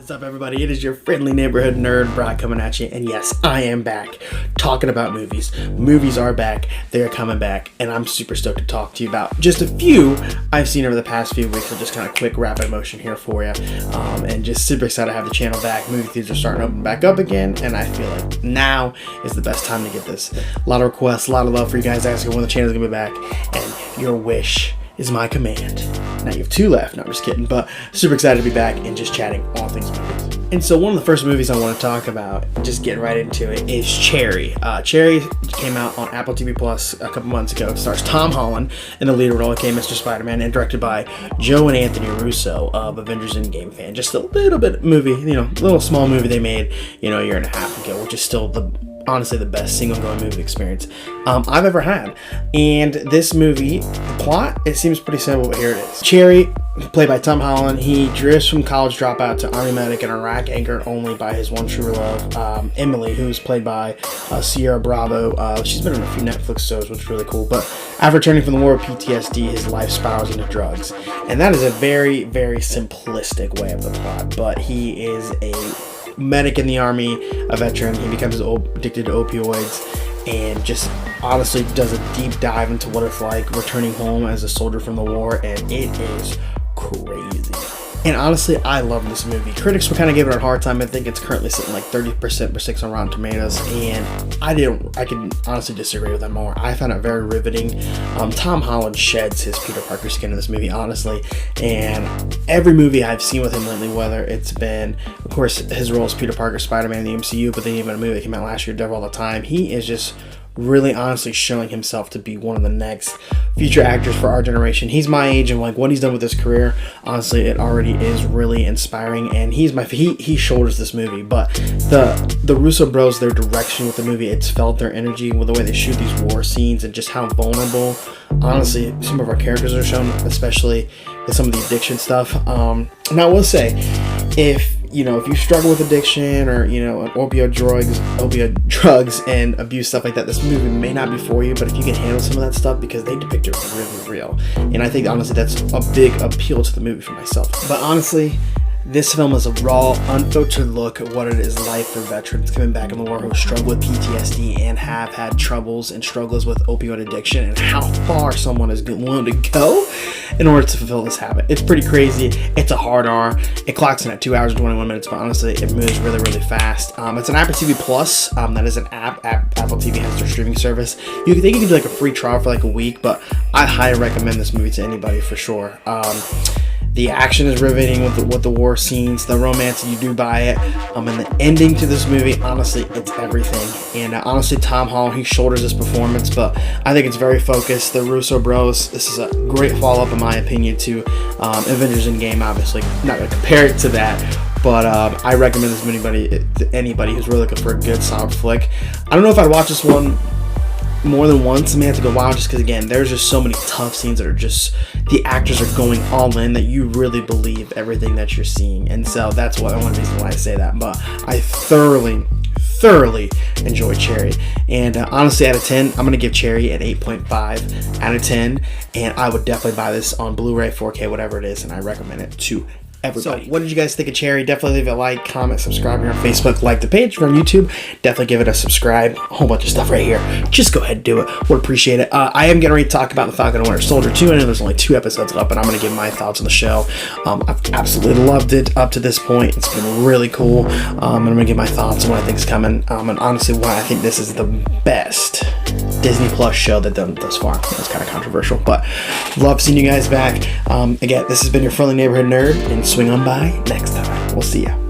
What's up, everybody? It is your friendly neighborhood nerd, Brock, coming at you. And yes, I am back talking about movies. Movies are back. They're coming back. And I'm super stoked to talk to you about just a few I've seen over the past few weeks. So just kind of quick rapid motion here for you. And just super excited to have the channel back. Movie theaters are starting to open back up again. And I feel like now is the best time to get this. A lot of requests, a lot of love for you guys asking when the channel's going to be back. And your wish is my command. Now you have two left. No, I'm just kidding. But super excited to be back and just chatting all things movies. And so one of the first movies I want to talk about, just getting right into it, is Cherry. Cherry came out on Apple TV Plus a couple months ago. It stars Tom Holland in the lead role, aka Mr. Spider-Man, and directed by Joe and Anthony Russo of Avengers Endgame fame. Just a little bit movie, little small movie they made, a year and a half ago, which is still honestly the best single-going movie experience I've ever had. And this movie, the plot, it seems pretty simple, but here it is. Cherry, played by Tom Holland, he drifts from college dropout to army medic in Iraq, anchored only by his one true love, Emily, who's played by Sierra Bravo. She's been on a few Netflix shows, which is really cool. But after returning from the war with PTSD, his life spirals into drugs. And that is a very, very simplistic way of the plot. But he is a medic in the army, a veteran. He becomes addicted to opioids and just honestly does a deep dive into what it's like returning home as a soldier from the war, and it is crazy. And honestly, I love this movie. Critics will kind of give it a hard time. I think it's currently sitting like 30% per 6 on Rotten Tomatoes, and I can honestly disagree with that more. I found it very riveting. Tom Holland sheds his Peter Parker skin in this movie, honestly, and every movie I've seen with him lately, whether it's been, of course, his role as Peter Parker, Spider-Man in the MCU, but then even a movie that came out last year, Devil All the Time, he is just really honestly showing himself to be one of the next future actors for our generation. He's my age, and like what he's done with his career, honestly, it already is really inspiring, and he shoulders this movie. But the Russo bros, their direction with the movie, it's felt their energy with the way they shoot these war scenes and just how vulnerable honestly some of our characters are shown, especially with some of the addiction stuff. Now I will say, if you struggle with addiction or, opioid drugs and abuse, stuff like that, this movie may not be for you, but if you can handle some of that stuff, because they depict it really real. And I think, honestly, that's a big appeal to the movie for myself. But honestly, this film is a raw, unfiltered look at what it is like for veterans coming back in the war who struggle with PTSD and have had troubles and struggles with opioid addiction, and how far someone is willing to go in order to fulfill this habit. It's pretty crazy. It's a hard R. It clocks in at 2 hours and 21 minutes, but honestly, it moves really fast. It's an Apple TV Plus. That is an app. Apple TV has their streaming service. They can do like a free trial for like a week, but I highly recommend this movie to anybody for sure. The action is riveting with the war scenes, the romance, you do buy it, and the ending to this movie, honestly, it's everything. And honestly, Tom Holland, he shoulders this performance, but I think it's very focused. The Russo bros, this is a great follow-up, in my opinion, to Avengers Endgame. Obviously, not going to compare it to that, but I recommend this to anybody who's really looking for a good, solid flick. I don't know if I'd watch this one more than once. I may have to go wow, just because, again, there's just so many tough scenes that are just, the actors are going all in, that you really believe everything that you're seeing. And so that's one reason why I say that. But I thoroughly enjoy Cherry. And honestly, out of 10, I'm going to give Cherry an 8.5 out of 10. And I would definitely buy this on Blu-ray, 4K, whatever it is, and I recommend it to everybody. So what did you guys think of Cherry? Definitely leave a like, comment, subscribe here on Facebook, like the page. If you're on YouTube, definitely give it a subscribe. A whole bunch of stuff right here. Just go ahead and do it. Would appreciate it. I am getting ready to talk about The Falcon and Winter Soldier 2. I know there's only 2 episodes left, but I'm going to give my thoughts on the show. I've absolutely loved it up to this point. It's been really cool. I'm going to give my thoughts on what I think is coming. And honestly, why I think this is the best Disney Plus show they've done thus far. That's kind of controversial, but love seeing you guys back. Again, this has been your friendly neighborhood nerd, and swing on by next time. We'll see ya.